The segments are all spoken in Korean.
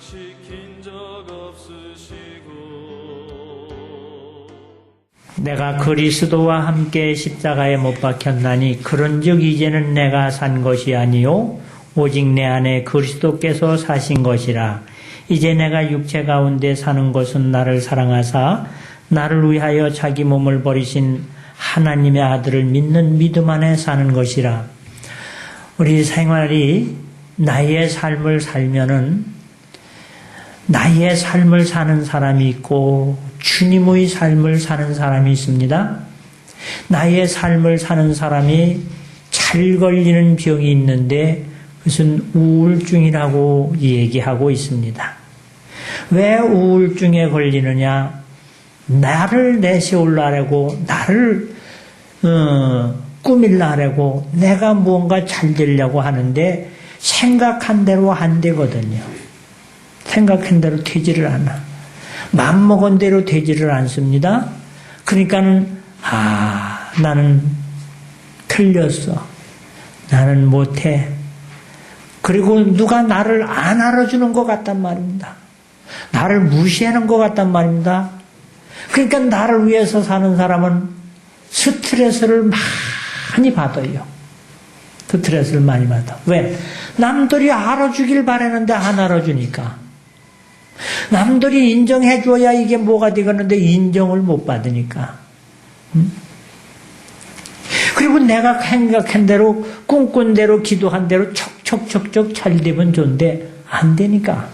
시킨 적 없으시고 내가 그리스도와 함께 십자가에 못 박혔나니 그런즉 이제는 내가 산 것이 아니요 오직 내 안에 그리스도께서 사신 것이라. 이제 내가 육체 가운데 사는 것은 나를 사랑하사 나를 위하여 자기 몸을 버리신 하나님의 아들을 믿는 믿음 안에 사는 것이라. 우리 생활이 나의 삶을 살면은 나의 삶을 사는 사람이 있고 주님의 삶을 사는 사람이 있습니다. 나의 삶을 사는 사람이 잘 걸리는 병이 있는데 그것은 우울증이라고 얘기하고 있습니다. 왜 우울증에 걸리느냐? 나를 내세우려고, 나를 꾸밀려고, 내가 무언가 잘 되려고 하는데 생각한 대로 안 되거든요. 생각한 대로 되지를 않아. 마음먹은 대로 되지를 않습니다. 그러니까는 나는 틀렸어. 나는 못해. 그리고 누가 나를 안 알아주는 것 같단 말입니다. 나를 무시하는 것 같단 말입니다. 그러니까 나를 위해서 사는 사람은 스트레스를 많이 받아요. 스트레스를 많이 받아. 왜? 남들이 알아주길 바라는데 안 알아주니까. 남들이 인정해줘야 이게 뭐가 되겠는데 인정을 못 받으니까. 그리고 내가 생각한 대로, 꿈꾼 대로, 기도한 대로 척척척척 잘 되면 좋은데 안 되니까.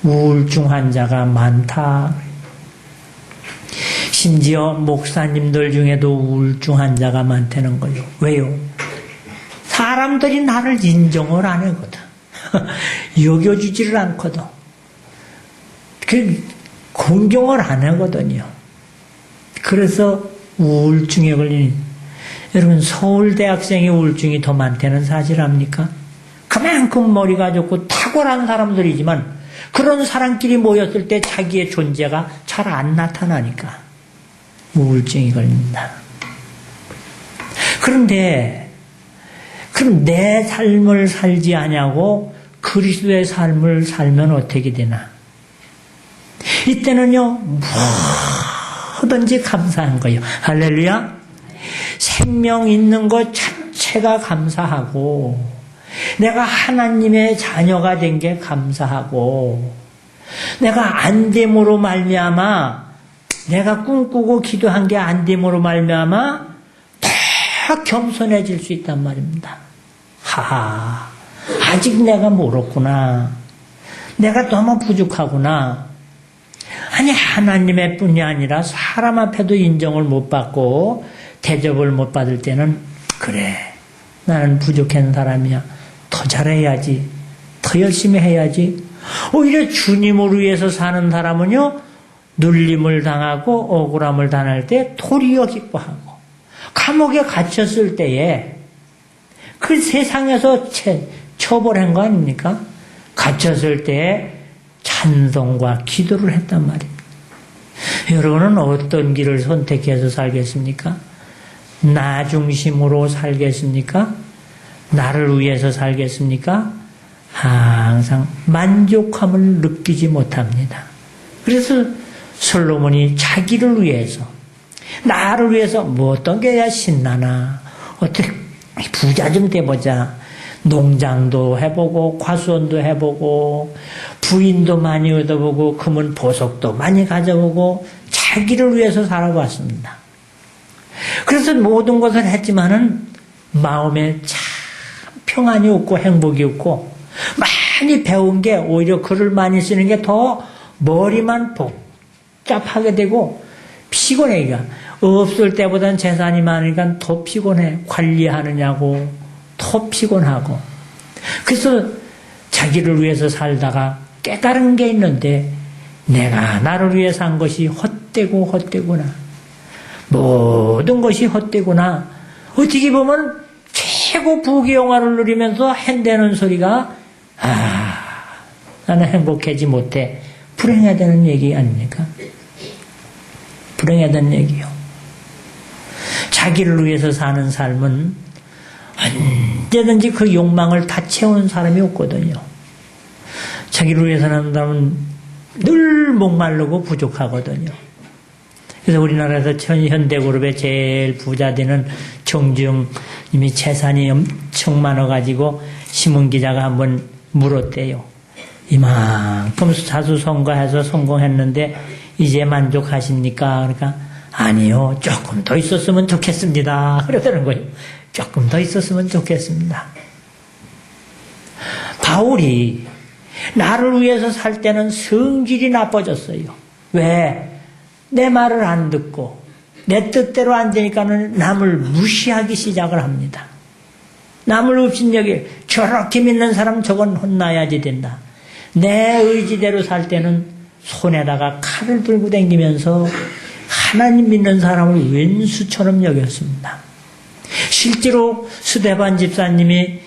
우울증 환자가 많다. 심지어 목사님들 중에도 우울증 환자가 많다는 거예요. 왜요? 사람들이 나를 인정을 안 하거든. 여겨주지를 않거든. 공경을 안 하거든요. 그래서 우울증에 걸리는, 여러분 서울대학생의 우울증이 더 많다는 사실 압니까? 그만큼 머리가 좋고 탁월한 사람들이지만 그런 사람끼리 모였을 때 자기의 존재가 잘 안 나타나니까 우울증이 걸린다. 그런데 그럼 내 삶을 살지 아니하고 그리스도의 삶을 살면 어떻게 되나? 이때는요, 뭐든지 감사한 거예요. 할렐루야. 생명 있는 것 자체가 감사하고, 내가 하나님의 자녀가 된 게 감사하고, 내가 안됨으로 말미암아, 내가 꿈꾸고 기도한 게 안됨으로 말미암아 더 겸손해질 수 있단 말입니다. 하하, 아직 내가 멀었구나. 내가 너무 부족하구나. 아니, 하나님의 뿐이 아니라 사람 앞에도 인정을 못 받고 대접을 못 받을 때는, 그래, 나는 부족한 사람이야. 더 잘해야지. 더 열심히 해야지. 오히려 주님을 위해서 사는 사람은요, 눌림을 당하고 억울함을 당할 때 도리어 기뻐하고, 감옥에 갇혔을 때에 그 세상에서 처벌한 거 아닙니까? 갇혔을 때에 찬송과 기도를 했단 말입니다. 여러분은 어떤 길을 선택해서 살겠습니까? 나 중심으로 살겠습니까? 나를 위해서 살겠습니까? 항상 만족함을 느끼지 못합니다. 그래서 솔로몬이 자기를 위해서, 나를 위해서 뭐 어떤 게 해야 신나나, 어떻게 부자 좀 돼보자, 농장도 해보고 과수원도 해보고 부인도 많이 얻어보고 금은 보석도 많이 가져보고 자기를 위해서 살아왔습니다. 그래서 모든 것을 했지만은 마음에 참 평안이 없고 행복이 없고, 많이 배운 게 오히려 글을 많이 쓰는 게 더 머리만 복잡하게 되고 피곤해. 없을 때보다는 재산이 많으니까 더 피곤해. 관리하느냐고 더 피곤하고. 그래서 자기를 위해서 살다가 깨달은 게 있는데, 내가 나를 위해 산 것이 헛되구나. 모든 것이 헛되구나. 어떻게 보면 최고 부귀영화를 누리면서 hen대는 소리가, 나는 행복하지 못해. 불행하다는 얘기 아닙니까? 불행하다는 얘기요. 자기를 위해서 사는 삶은 언제든지 그 욕망을 다 채우는 사람이 없거든요. 자기를 위해서 사는 사람은 늘 목마르고 부족하거든요. 그래서 우리나라에서 현대그룹의 제일 부자 되는 정주영님이 재산이 엄청 많아가지고 신문기자가 한번 물었대요. 이만큼 사수성가해서 성공했는데 이제 만족하십니까? 그러니까 아니요, 조금 더 있었으면 좋겠습니다. 그러더는 거예요. 조금 더 있었으면 좋겠습니다. 바울이 나를 위해서 살 때는 성질이 나빠졌어요. 왜? 내 말을 안 듣고 내 뜻대로 안 되니까는 남을 무시하기 시작을 합니다. 남을 업신여기 저렇게 믿는 사람 저건 혼나야지 된다. 내 의지대로 살 때는 손에다가 칼을 들고 다니면서 하나님 믿는 사람을 왼수처럼 여겼습니다. 실제로 스데반 집사님을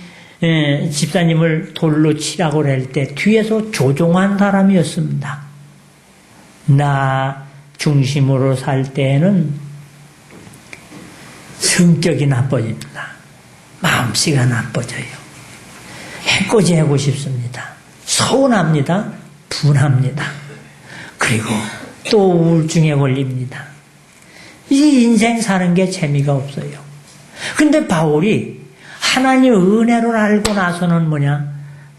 돌로 치라고 할 때 뒤에서 조종한 사람이었습니다. 나 중심으로 살 때에는 성격이 나빠집니다. 마음씨가 나빠져요. 해코지하고 싶습니다. 서운합니다. 분합니다. 그리고 또 우울증에 걸립니다. 이 인생 사는 게 재미가 없어요. 근데 바울이 하나님의 은혜를 알고 나서는 뭐냐?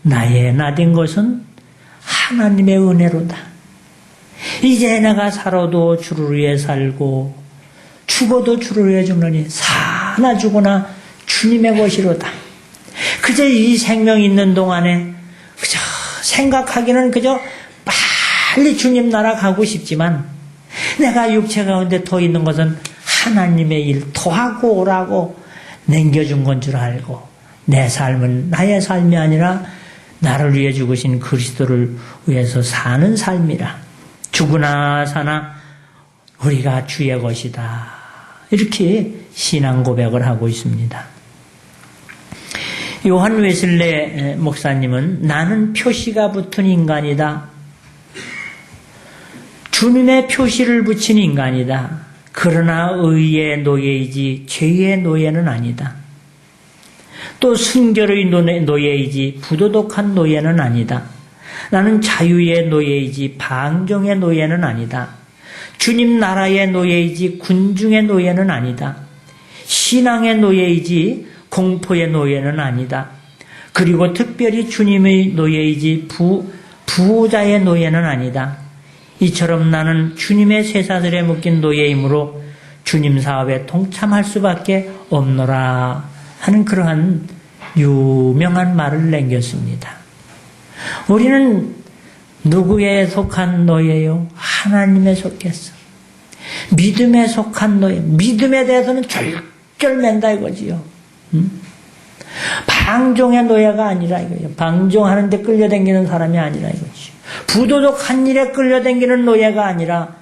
나의 나된 것은 하나님의 은혜로다. 이제 내가 살아도 주를 위해 살고 죽어도 주를 위해 죽느니 사나 죽으나 주님의 것이로다. 그저 이 생명 있는 동안에 그저 생각하기는 그저 빨리 주님 나라 가고 싶지만 내가 육체 가운데 더 있는 것은 하나님의 일 더하고 오라고 남겨준 건 줄 알고 내 삶은 나의 삶이 아니라 나를 위해 죽으신 그리스도를 위해서 사는 삶이라. 죽으나 사나 우리가 주의 것이다. 이렇게 신앙 고백을 하고 있습니다. 요한 웨슬레 목사님은 나는 표시가 붙은 인간이다. 주님의 표시를 붙인 인간이다. 그러나 의의 노예이지 죄의 노예는 아니다. 또 순결의 노예이지 부도덕한 노예는 아니다. 나는 자유의 노예이지 방종의 노예는 아니다. 주님 나라의 노예이지 군중의 노예는 아니다. 신앙의 노예이지 공포의 노예는 아니다. 그리고 특별히 주님의 노예이지 부자의 노예는 아니다. 이처럼 나는 주님의 쇠사슬에 묶인 노예이므로 주님 사업에 동참할 수밖에 없노라 하는 그러한 유명한 말을 남겼습니다. 우리는 누구에 속한 노예요? 하나님에 속했어. 믿음에 속한 노예. 믿음에 대해서는 절절맨다 이거지요. 방종의 노예가 아니라 이거예요. 방종하는데 끌려다니는 사람이 아니라 이거지. 부도덕한 일에 끌려다니는 노예가 아니라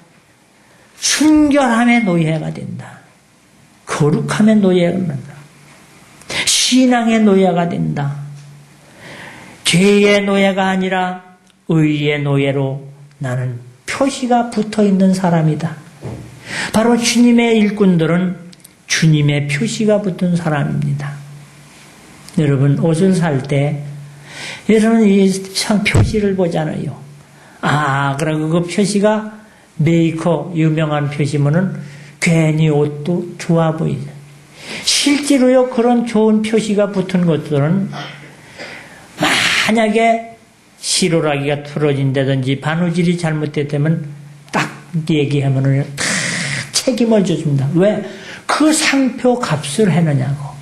순결함의 노예가 된다. 거룩함의 노예가 된다. 신앙의 노예가 된다. 죄의 노예가 아니라 의의 노예로 나는 표시가 붙어있는 사람이다. 바로 주님의 일꾼들은 주님의 표시가 붙은 사람입니다. 여러분 옷을 살 때 여러분 이 표시를 보잖아요. 그리고 그 표시가 메이커 유명한 표시면은 괜히 옷도 좋아 보이죠. 실제로요 그런 좋은 표시가 붙은 것들은 만약에 시로라기가 틀어진다든지 바느질이 잘못됐다면 딱 얘기하면은 다 책임을 져줍니다. 왜? 그 상표 값을 해느냐고.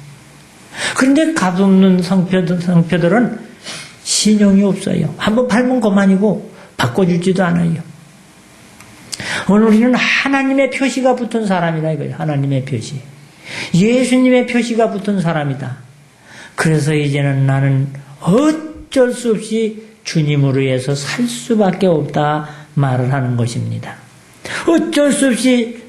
그런데 값없는 상표들은 신용이 없어요. 한번 팔면 그만이고 바꿔주지도 않아요. 오늘 우리는 하나님의 표시가 붙은 사람이다 이거예요. 하나님의 표시. 예수님의 표시가 붙은 사람이다. 그래서 이제는 나는 어쩔 수 없이 주님으로 위해서 살 수밖에 없다 말을 하는 것입니다. 어쩔 수 없이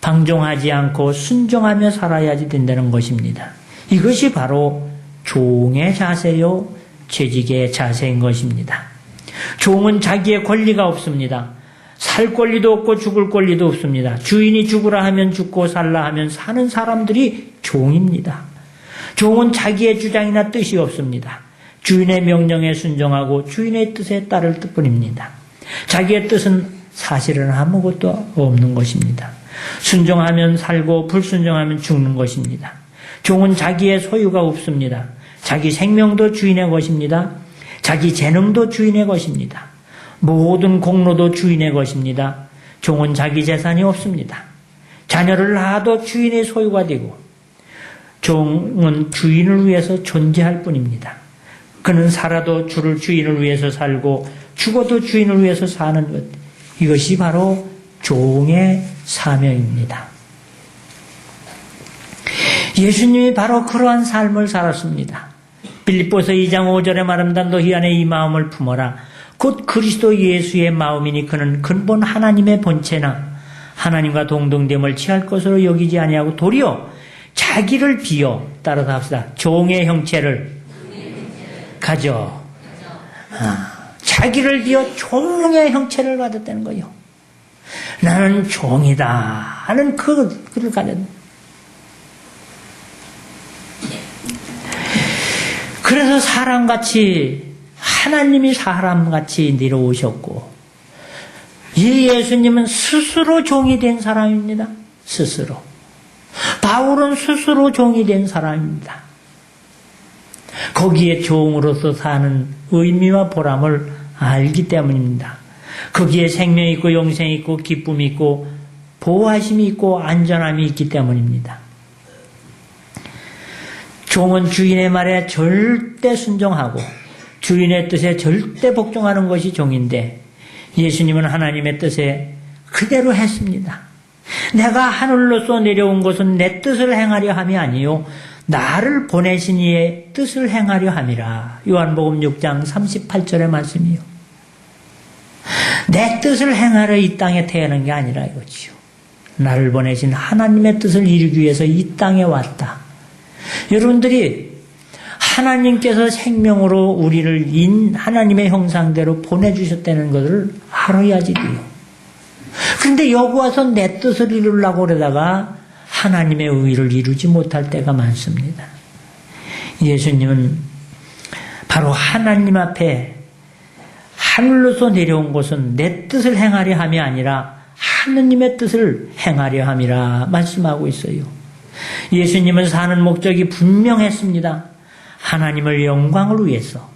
방종하지 않고 순종하며 살아야지 된다는 것입니다. 이것이 바로 종의 자세요, 재직의 자세인 것입니다. 종은 자기의 권리가 없습니다. 살 권리도 없고 죽을 권리도 없습니다. 주인이 죽으라 하면 죽고 살라 하면 사는 사람들이 종입니다. 종은 자기의 주장이나 뜻이 없습니다. 주인의 명령에 순종하고 주인의 뜻에 따를 뿐입니다. 자기의 뜻은 사실은 아무것도 없는 것입니다. 순종하면 살고 불순종하면 죽는 것입니다. 종은 자기의 소유가 없습니다. 자기 생명도 주인의 것입니다. 자기 재능도 주인의 것입니다. 모든 공로도 주인의 것입니다. 종은 자기 재산이 없습니다. 자녀를 낳아도 주인의 소유가 되고 종은 주인을 위해서 존재할 뿐입니다. 그는 살아도 주인을 위해서 살고 죽어도 주인을 위해서 사는 것, 이것이 바로 종의 사명입니다. 예수님이 바로 그러한 삶을 살았습니다. 빌립보서 2장 5절에 말합니다. 너희 안에 이 마음을 품어라. 곧 그리스도 예수의 마음이니 그는 근본 하나님의 본체나 하나님과 동등됨을 취할 것으로 여기지 아니하고 도리어 자기를 비어, 따라서 합시다. 종의 형체를 가져. 자기를 비어 종의 형체를 가졌다는 거예요. 나는 종이다 하는 그를 가졌다. 그래서 사람같이, 하나님이 사람같이 내려오셨고, 이 예수님은 스스로 종이 된 사람입니다. 스스로. 바울은 스스로 종이 된 사람입니다. 거기에 종으로서 사는 의미와 보람을 알기 때문입니다. 거기에 생명이 있고 영생이 있고 기쁨이 있고 보호하심이 있고 안전함이 있기 때문입니다. 종은 주인의 말에 절대 순종하고 주인의 뜻에 절대 복종하는 것이 종인데 예수님은 하나님의 뜻에 그대로 했습니다. 내가 하늘로서 내려온 것은 내 뜻을 행하려 함이 아니요 나를 보내신 이의 뜻을 행하려 함이라. 요한복음 6장 38절의 말씀이요. 내 뜻을 행하려 이 땅에 태어난 게 아니라 이거지요. 나를 보내신 하나님의 뜻을 이루기 위해서 이 땅에 왔다. 여러분들이 하나님께서 생명으로 우리를 하나님의 형상대로 보내주셨다는 것을 알아야지 돼요. 그런데 여기 와서 내 뜻을 이루려고 그러다가 하나님의 의를 이루지 못할 때가 많습니다. 예수님은 바로 하나님 앞에 하늘로서 내려온 것은 내 뜻을 행하려 함이 아니라 하느님의 뜻을 행하려 함이라 말씀하고 있어요. 예수님은 사는 목적이 분명했습니다. 하나님을 영광을 위해서.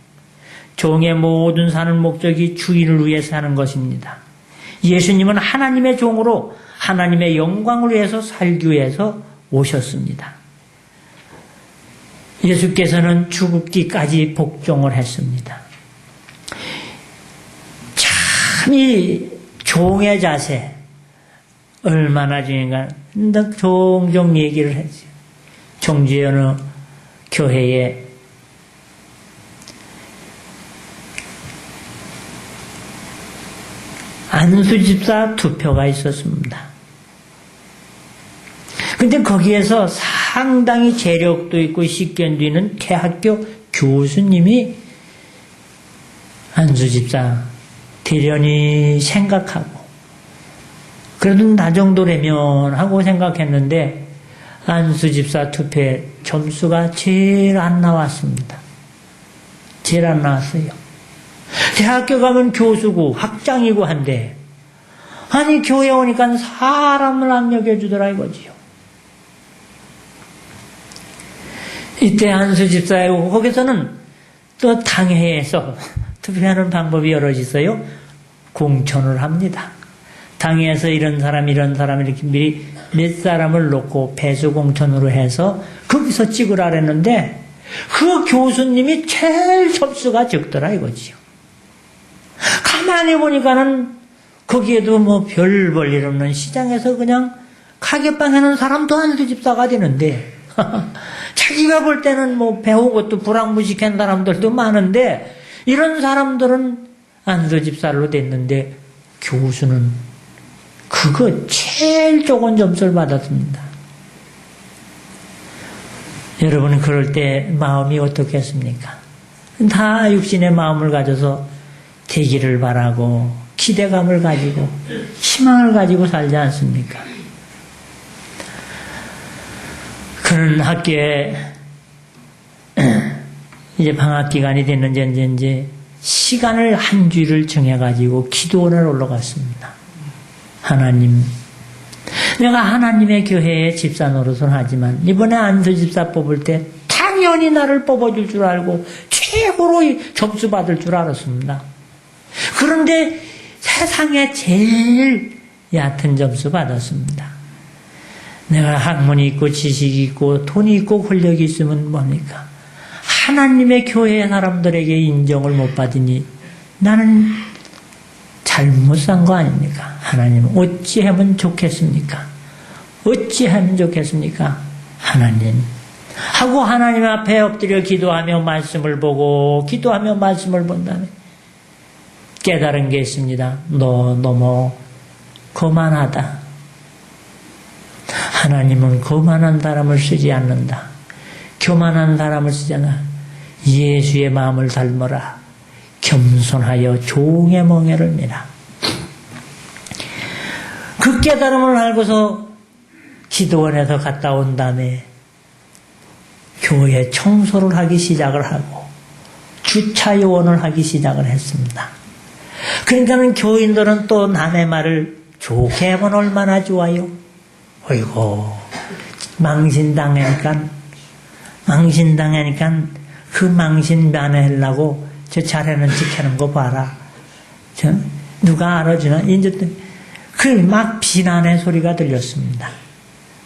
종의 모든 사는 목적이 주인을 위해서 하는 것입니다. 예수님은 하나님의 종으로 하나님의 영광을 위해서 살기 위해서 오셨습니다. 예수께서는 죽기까지 복종을 했습니다. 참 이 종의 자세 얼마나 중요한가. 종종 얘기를 했어요. 청주의 어느 교회에 안수집사 투표가 있었습니다. 근데 거기에서 상당히 재력도 있고 식견도 있는 대학교 교수님이 안수집사 대련히 생각하고 그래도 나 정도라면 하고 생각했는데 안수집사 투표에 점수가 제일 안 나왔습니다. 제일 안 나왔어요. 대학교 가면 교수고 학장이고 한데 아니 교회 오니까 사람을 안 여겨주더라 이거지요. 이때 안수집사에 오고 거기서는 또 당회에서 투표하는 방법이 여러 있어요. 공천을 합니다. 당회에서 이런 사람 이렇게 미리 몇 사람을 놓고 배수 공천으로 해서 거기서 찍으라 그랬는데 그 교수님이 제일 점수가 적더라 이거지요. 가만히 보니까는 거기에도 뭐 별 볼 일 없는 시장에서 그냥 가게방 해놓은 사람도 안수집사가 되는데 자기가 볼 때는 뭐 배운 것도 불황무식한 사람들도 많은데 이런 사람들은 안수집사로 됐는데 교수는 그거 제일 적은 점수를 받았습니다. 여러분은 그럴 때 마음이 어떻겠습니까? 다 육신의 마음을 가져서 되기를 바라고 기대감을 가지고 희망을 가지고 살지 않습니까? 그런 학교에 이제 방학 기간이 됐는지 이제 시간을 한 주일을 정해가지고 기도원을 올라갔습니다. 하나님, 내가 하나님의 교회에 집사 노릇을 하지만 이번에 안수 집사 뽑을 때 당연히 나를 뽑아줄 줄 알고 최고로 점수 받을 줄 알았습니다. 그런데 세상에 제일 얕은 점수 받았습니다. 내가 학문이 있고 지식이 있고 돈이 있고 권력이 있으면 뭡니까? 하나님의 교회 사람들에게 인정을 못 받으니 나는 잘못 산 거 아닙니까? 하나님 어찌하면 좋겠습니까? 어찌하면 좋겠습니까? 하나님 하고 하나님 앞에 엎드려 기도하며 말씀을 보고 기도하며 말씀을 본 다음에 깨달은 게 있습니다. 너 너무 거만하다. 하나님은 거만한 사람을 쓰지 않는다. 교만한 사람을 쓰지 않아. 예수의 마음을 닮으라. 겸손하여 종의 멍에를 미라. 그 깨달음을 알고서 기도원에서 갔다 온 다음에 교회 청소를 하기 시작을 하고 주차 요원을 하기 시작을 했습니다. 그러니까는 교인들은 또 남의 말을 좋게 하면 얼마나 좋아요. 어이고 망신당하니까 그 망신 면하려고 저 자네는 지켜는 거 봐라. 누가 알아주나? 이제 그 막 비난의 소리가 들렸습니다.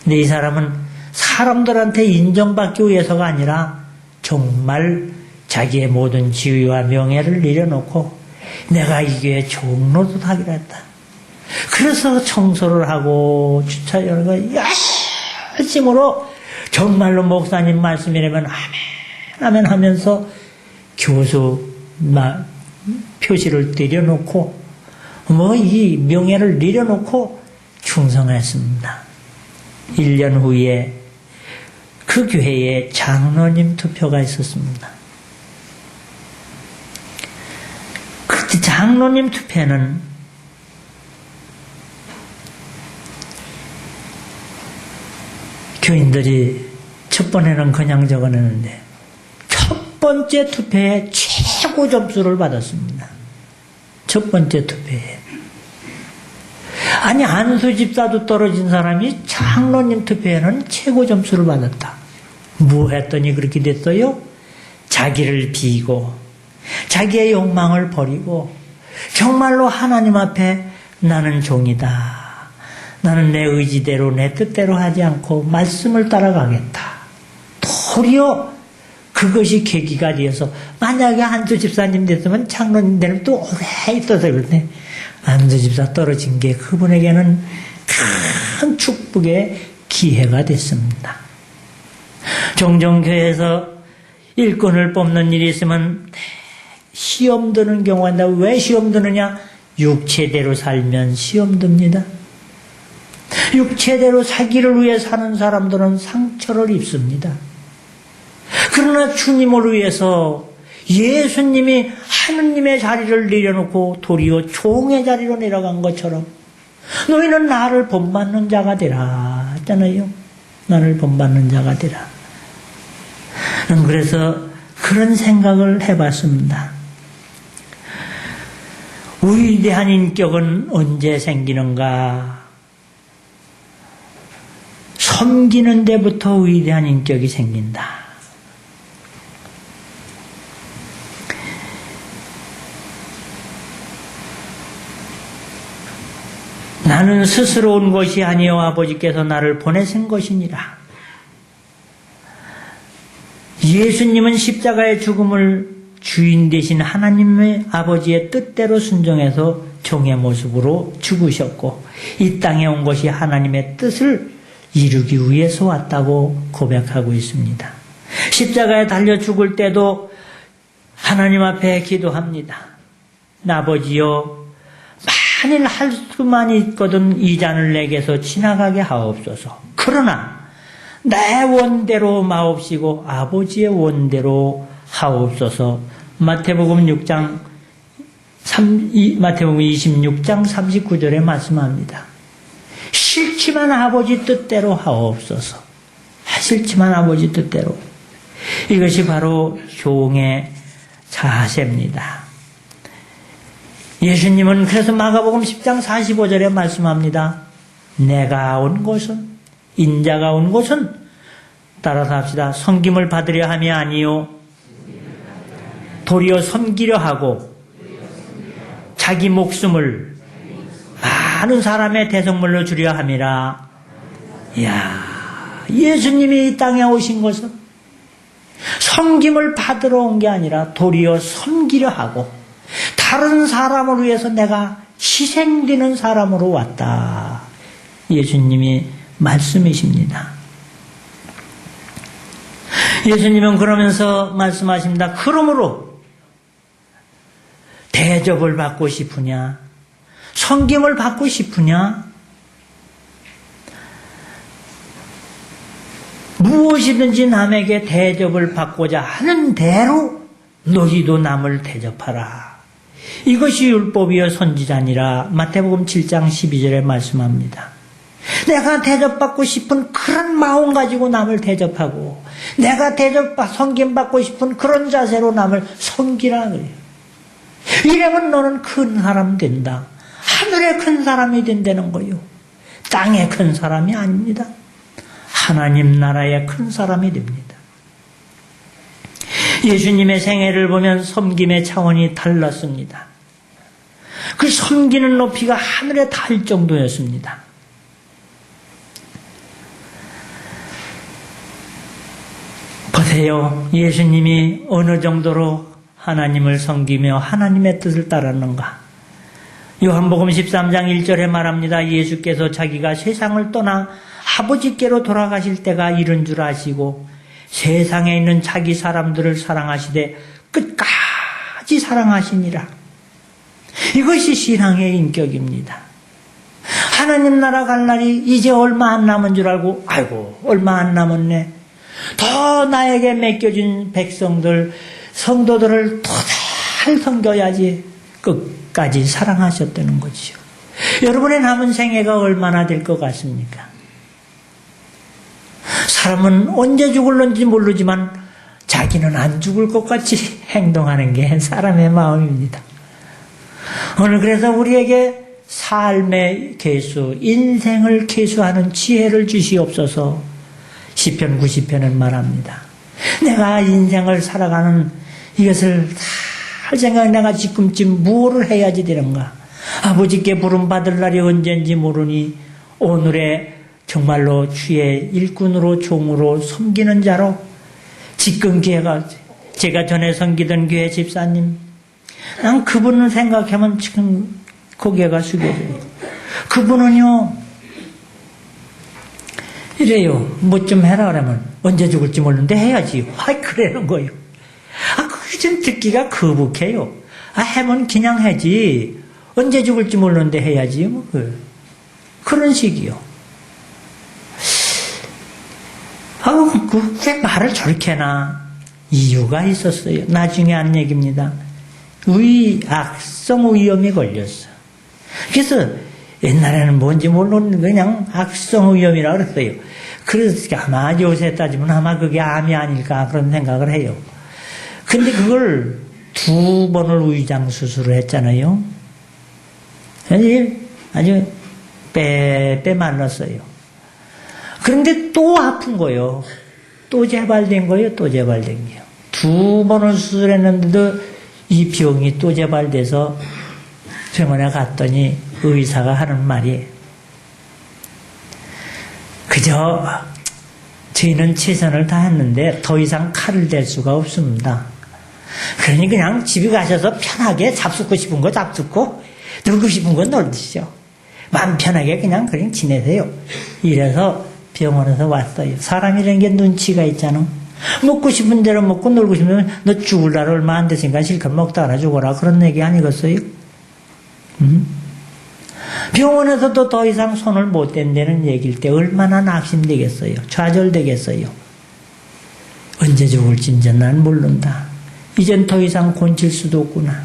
근데 이 사람은 사람들한테 인정받기 위해서가 아니라 정말 자기의 모든 지위와 명예를 내려놓고 내가 이 교회 종로도 하기로 했다. 그래서 청소를 하고 주차하는 거 열심으로 정말로 목사님 말씀이라면 아멘 하면서 교수 표시를 내려놓고 이 명예를 내려놓고 충성했습니다. 1년 후에 그 교회에 장로님 투표가 있었습니다. 그때 장로님 투표는 교인들이 첫 번에는 그냥 적어내는데 첫 번째 투표에 최고 점수를 받았습니다. 첫 번째 투표에. 아니 안수 집사도 떨어진 사람이 장로님 투표에는 최고 점수를 받았다. 뭐 했더니 그렇게 됐어요? 자기를 비고 자기의 욕망을 버리고 정말로 하나님 앞에 나는 종이다. 나는 내 의지대로 내 뜻대로 하지 않고 말씀을 따라가겠다. 도리어 그것이 계기가 되어서 만약에 안수 집사님 됐으면 장로님 되면 또 오래 있어서 그런데 안수 집사 떨어진 게 그분에게는 큰 축복의 기회가 됐습니다. 종종 교회에서 일꾼을 뽑는 일이 있으면 시험 드는 경우가 있다. 왜 시험 드느냐? 육체대로 살면 시험 듭니다. 육체대로 살기를 위해 사는 사람들은 상처를 입습니다. 그러나 주님을 위해서 예수님이 하느님의 자리를 내려놓고 도리어 종의 자리로 내려간 것처럼 너희는 나를 본받는 자가 되라 했잖아요. 나를 본받는 자가 되라. 그래서 그런 생각을 해봤습니다. 위대한 인격은 언제 생기는가? 섬기는 데부터 위대한 인격이 생긴다. 나는 스스로 온 것이 아니요 아버지께서 나를 보내신 것이니라. 예수님은 십자가의 죽음을 주인 되신 하나님의 아버지의 뜻대로 순종해서 종의 모습으로 죽으셨고 이 땅에 온 것이 하나님의 뜻을 이루기 위해서 왔다고 고백하고 있습니다. 십자가에 달려 죽을 때도 하나님 앞에 기도합니다. 아버지여 만일 할 수만 있거든 이 잔을 내게서 지나가게 하옵소서. 그러나 내 원대로 마옵시고 아버지의 원대로 하옵소서. 마태복음 26장 39절에 말씀합니다. 싫지만 아버지 뜻대로 하옵소서. 싫지만 아버지 뜻대로. 이것이 바로 종의 자세입니다. 예수님은 그래서 마가복음 10장 45절에 말씀합니다. 내가 온 곳은, 인자가 온 곳은, 따라서 합시다. 섬김을 받으려 함이 아니요 도리어 섬기려 하고 자기 목숨을 많은 사람의 대성물로 주려 함이라. 이야, 예수님이 이 땅에 오신 것은 섬김을 받으러 온 게 아니라 도리어 섬기려 하고 다른 사람을 위해서 내가 희생되는 사람으로 왔다. 예수님이 말씀이십니다. 예수님은 그러면서 말씀하십니다. 그러므로 대접을 받고 싶으냐? 섬김을 받고 싶으냐? 무엇이든지 남에게 대접을 받고자 하는 대로 너희도 남을 대접하라. 이것이 율법이여 선지자니라. 마태복음 7장 12절에 말씀합니다. 내가 대접받고 싶은 그런 마음 가지고 남을 대접하고 내가 섬김받고 싶은 그런 자세로 남을 섬기라 그래요. 이러면 너는 큰 사람 된다. 하늘의 큰 사람이 된다는 거요. 땅의 큰 사람이 아닙니다. 하나님 나라의 큰 사람이 됩니다. 예수님의 생애를 보면 섬김의 차원이 달랐습니다. 그 섬기는 높이가 하늘에 닿을 정도였습니다. 보세요. 예수님이 어느 정도로 하나님을 섬기며 하나님의 뜻을 따랐는가. 요한복음 13장 1절에 말합니다. 예수께서 자기가 세상을 떠나 아버지께로 돌아가실 때가 이른 줄 아시고 세상에 있는 자기 사람들을 사랑하시되 끝까지 사랑하시니라. 이것이 신앙의 인격입니다. 하나님 나라 갈 날이 이제 얼마 안 남은 줄 알고 아이고 얼마 안 남았네. 더 나에게 맡겨진 백성들 성도들을 더 잘 섬겨야지. 끝까지 사랑하셨다는 거죠. 여러분의 남은 생애가 얼마나 될 것 같습니까? 사람은 언제 죽을는지 모르지만 자기는 안 죽을 것 같이 행동하는 게 사람의 마음입니다. 오늘 그래서 우리에게 삶의 계수, 인생을 계수하는 지혜를 주시옵소서. 시편 90편은 말합니다. 내가 인생을 살아가는 이것을 잘 생각해 내가 지금쯤 무엇을 해야지 되는가. 아버지께 부름받을 날이 언제인지 모르니 오늘의 정말로 주의 일꾼으로 종으로 섬기는 자로 지금 기회가 제가 전에 섬기던 교회 집사님 난 그분을 생각하면 지금 고개가 숙여져요. 그분은요 이래요. 뭐 좀 해라 그러면 언제 죽을지 모르는데 해야지. 그러는 거예요. 그게 좀 듣기가 거북해요. 하면 그냥 하지. 언제 죽을지 모르는데 해야지. 뭐 그런 식이요. 왜 말을 저렇게 하나? 이유가 있었어요. 나중에 한 얘기입니다. 악성 위염이 걸렸어. 그래서 옛날에는 뭔지 모르는 그냥 악성 위염이라고 그랬어요. 그래서 아마 요새 따지면 아마 그게 암이 아닐까 그런 생각을 해요. 근데 그걸 2번을 위장 수술을 했잖아요. 아주 빼 말랐어요. 그런데 또 아픈 거예요. 또 재발된 거예요. 또 재발된 게요. 2번을 수술했는데도 이 병이 또 재발돼서 병원에 갔더니 의사가 하는 말이 그저 저희는 최선을 다했는데 더 이상 칼을 댈 수가 없습니다. 그러니 그냥 집에 가셔서 편하게 잡수고 싶은 거 잡수고 놀고 싶은 거 놀으시죠. 마음 편하게 그냥 지내세요. 이래서 병원에서 왔어요. 사람이라는 게 눈치가 있잖아. 먹고 싶은 대로 먹고 놀고 싶으면 너 죽을 날 얼마 안 됐으니까 실컷 먹다가 죽어라. 그런 얘기 아니겠어요? 병원에서도 더 이상 손을 못 댄다는 얘기일 때 얼마나 낙심되겠어요. 좌절되겠어요. 언제 죽을지 이제 난 모른다. 이젠 더 이상 고칠 수도 없구나.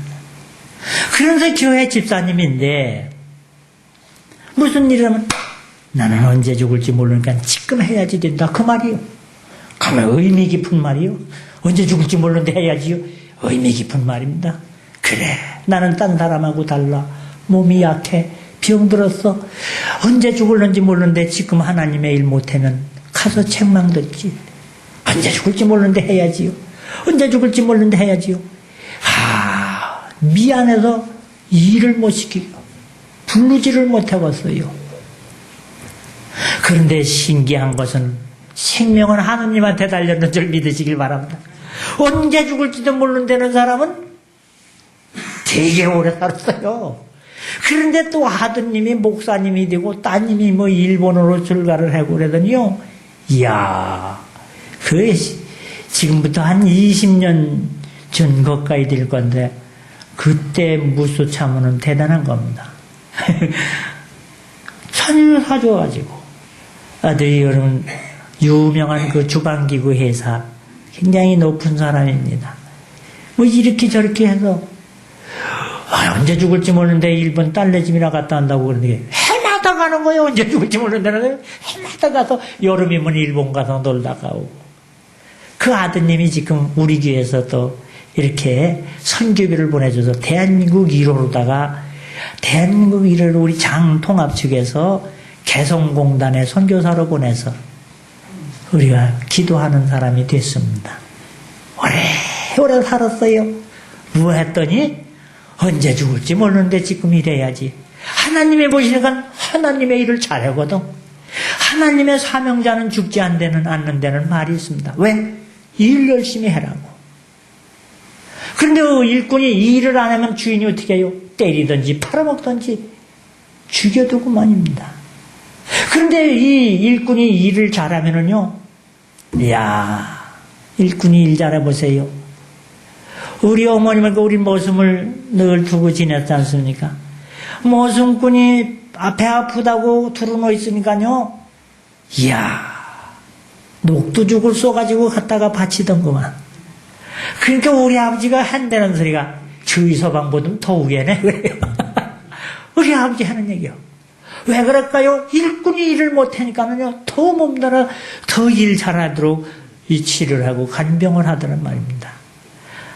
그래서 교회 집사님인데 무슨 일 하면 나는 언제 죽을지 모르니까 지금 해야지 된다. 그 말이요. 가면 의미 깊은 말이요. 언제 죽을지 모르는데 해야지요. 의미 깊은 말입니다. 그래, 나는 딴 사람하고 달라. 몸이 약해. 병들었어. 언제 죽을는지 모르는데 지금 하나님의 일 못하면 가서 책망듣지. 언제 죽을지 모르는데 해야지요. 언제 죽을지 모르는데 해야지요. 미안해서 일을 못 시키고 부르지를 못해봤어요. 그런데 신기한 것은 생명은 하느님한테 달렸는 줄 믿으시길 바랍니다. 언제 죽을지도 모른다는 사람은 되게 오래 살았어요. 그런데 또 아드님이 목사님이 되고 따님이 뭐 일본으로 출가를 하고 그러더니요. 이야, 그 지금부터 한 20년 전 가까이 될 건데 그때 무수 참으는 대단한 겁니다. 천을 사줘가지고 아들이 여러분 유명한 그 주방기구 회사 굉장히 높은 사람입니다. 뭐 이렇게 저렇게 해서 언제 죽을지 모르는데 일본 딸내집이나 갔다 온다고 그러는데 해마다 가는 거예요. 언제 죽을지 모르는데 해마다 가서 여름이면 일본 가서 놀다가 오고. 그 아드님이 지금 우리 교회에서 또 이렇게 선교비를 보내줘서 대한민국 1호로다가 대한민국 1호를 우리 장통합 측에서 개성공단에 선교사로 보내서 우리가 기도하는 사람이 됐습니다. 오래 살았어요. 뭐 했더니 언제 죽을지 모르는데 지금 이래야지. 하나님이 보시니까 하나님의 일을 잘하거든. 하나님의 사명자는 죽지 않는다는 말이 있습니다. 왜? 일 열심히 해라고. 그런데 일꾼이 일을 안 하면 주인이 어떻게 해요? 때리든지 팔아먹든지 죽여두고만입니다. 그런데 이 일꾼이 일을 잘하면은요, 이야, 일꾼이 일 잘해보세요. 우리 어머님은 우리 모슴을 늘 두고 지냈지 않습니까? 모슴꾼이 배 아프다고 두루누워 있으니까요, 이야, 녹두죽을 쏘가지고 갖다가 바치던구만. 그러니까 우리 아버지가 한다는 소리가 주위 서방보다 더 우애네, 그래요. 우리 아버지 하는 얘기요. 왜 그럴까요? 일꾼이 일을 못하니까는요, 더 몸달아 더 일 잘하도록 이 치료를 하고 간병을 하더란 말입니다.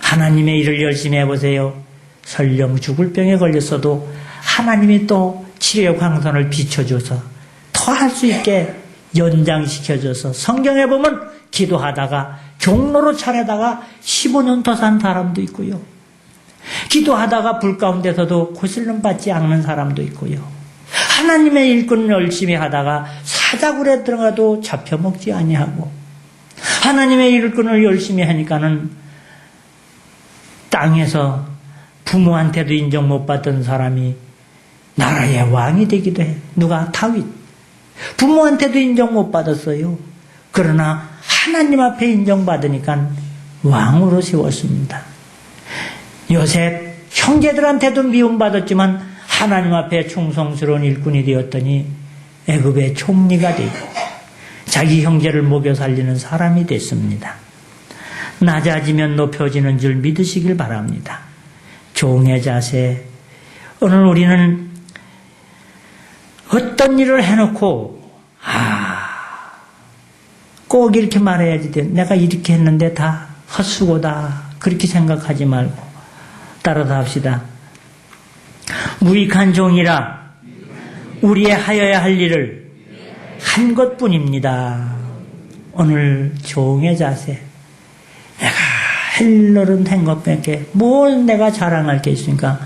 하나님의 일을 열심히 해보세요. 설령 죽을 병에 걸렸어도 하나님이 또 치료의 광선을 비춰줘서 더 할 수 있게 연장시켜줘서 성경에 보면 기도하다가 종로로 차려다가 15년 더 산 사람도 있고요. 기도하다가 불 가운데서도 고슬름 받지 않는 사람도 있고요. 하나님의 일꾼을 열심히 하다가 사자굴에 들어가도 잡혀먹지 아니하고 하나님의 일꾼을 열심히 하니까는 땅에서 부모한테도 인정 못 받던 사람이 나라의 왕이 되기도 해. 누가? 다윗. 부모한테도 인정 못 받았어요. 그러나 하나님 앞에 인정받으니까 왕으로 세웠습니다. 요셉 형제들한테도 미움받았지만 하나님 앞에 충성스러운 일꾼이 되었더니 애굽의 총리가 되고 자기 형제를 먹여 살리는 사람이 됐습니다. 낮아지면 높여지는 줄 믿으시길 바랍니다. 종의 자세. 오늘 우리는 어떤 일을 해놓고 꼭 이렇게 말해야지 돼. 내가 이렇게 했는데 다 헛수고다. 그렇게 생각하지 말고 따라서 합시다. 무익한 종이라 우리의 하여야 할 일을 한 것뿐입니다. 오늘 종의 자세. 내가 할 일은 한 것밖에 뭘 내가 자랑할 게 있으니까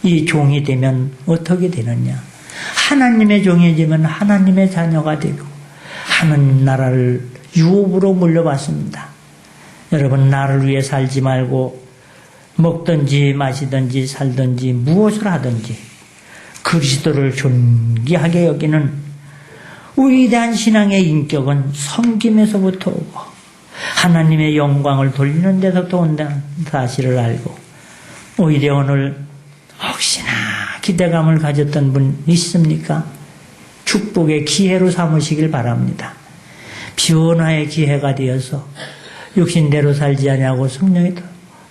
이 종이 되면 어떻게 되느냐. 하나님의 종이 되면 하나님의 자녀가 되고 하나님 나라를 유업으로 물려받습니다. 여러분 나를 위해 살지 말고 먹든지 마시든지 살든지 무엇을 하든지 그리스도를 존귀하게 여기는 위대한 신앙의 인격은 섬김에서부터 오고 하나님의 영광을 돌리는 데서부터 온다는 사실을 알고 오히려 오늘 혹시나 기대감을 가졌던 분 있습니까? 축복의 기회로 삼으시길 바랍니다. 변화의 기회가 되어서 육신대로 살지 아니하고 성령이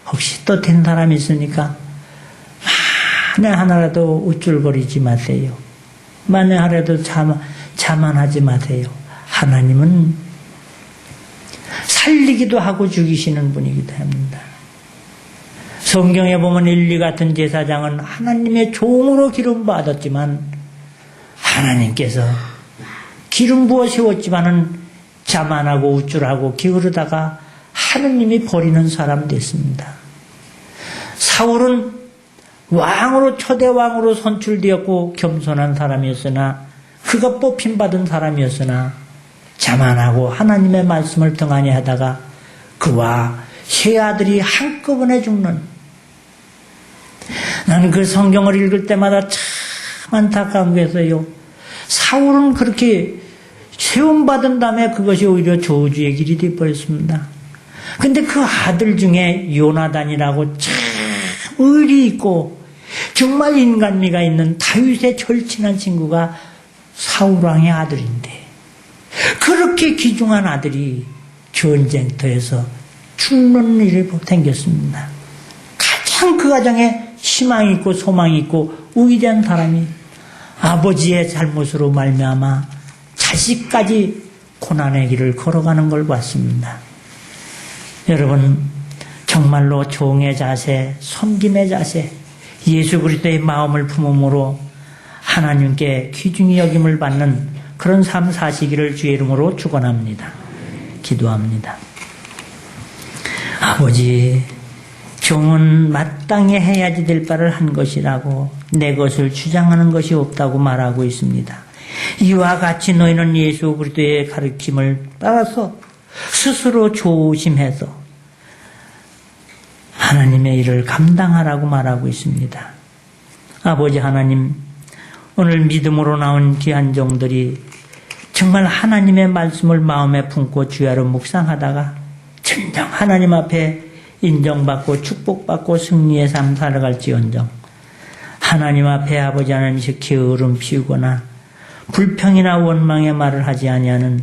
혹시 또 된 사람이 있으니까 만에 하나라도 우쭐거리지 마세요. 만에 하나라도 자만하지 마세요. 하나님은 살리기도 하고 죽이시는 분이기도 합니다. 성경에 보면 엘리 같은 제사장은 하나님의 종으로 기름 받았지만 하나님께서 기름 부어 세웠지만은 자만하고 우쭐하고 게으르다가 하느님이 버리는 사람 됐습니다. 사울은 왕으로 초대왕으로 선출되었고 겸손한 사람이었으나 그가 뽑힘받은 사람이었으나 자만하고 하나님의 말씀을 등한히 하다가 그와 세 아들이 한꺼번에 죽는, 나는 그 성경을 읽을 때마다 참 안타까운 게서요, 사울은 그렇게 세움받은 다음에 그것이 오히려 저주의 길이 되어버렸습니다. 근데 그 아들 중에 요나단이라고 참 의리 있고 정말 인간미가 있는 다윗의 절친한 친구가 사울왕의 아들인데, 그렇게 귀중한 아들이 전쟁터에서 죽는 일이 생겼습니다. 가장 그 가정에 희망이 있고 소망이 있고 위대한 사람이 아버지의 잘못으로 말미암아 자식까지 고난의 길을 걸어가는 걸 봤습니다. 여러분, 정말로 종의 자세, 섬김의 자세, 예수 그리스도의 마음을 품음으로 하나님께 귀중히 여김을 받는 그런 삶 사시기를 주의 이름으로 축원합니다. 기도합니다. 아버지, 종은 마땅히 해야지 될 바를 한 것이라고 내 것을 주장하는 것이 없다고 말하고 있습니다. 이와 같이 너희는 예수 그리스도의 가르침을 따라서 스스로 조심해서 하나님의 일을 감당하라고 말하고 있습니다. 아버지 하나님, 오늘 믿음으로 나온 귀한 종들이 정말 하나님의 말씀을 마음에 품고 주야로 묵상하다가 진정 하나님 앞에 인정받고 축복받고 승리의 삶 살아갈지언정 하나님 앞에 아버지 하나님께서 게으름 피우거나 불평이나 원망의 말을 하지 아니하는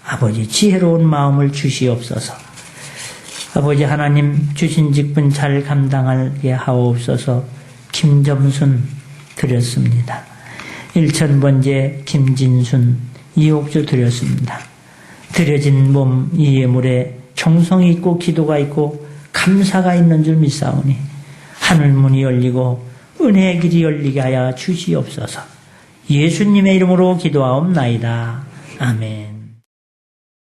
아버지 지혜로운 마음을 주시옵소서. 아버지 하나님 주신 직분 잘 감당하게 하옵소서. 김점순 드렸습니다. 1000번째 김진순 이옥주 드렸습니다. 드려진 몸 이 예물에 정성이 있고 기도가 있고 감사가 있는 줄 믿사오니 하늘문이 열리고 은혜의 길이 열리게 하여 주시옵소서. 예수님의 이름으로 기도하옵나이다. 아멘.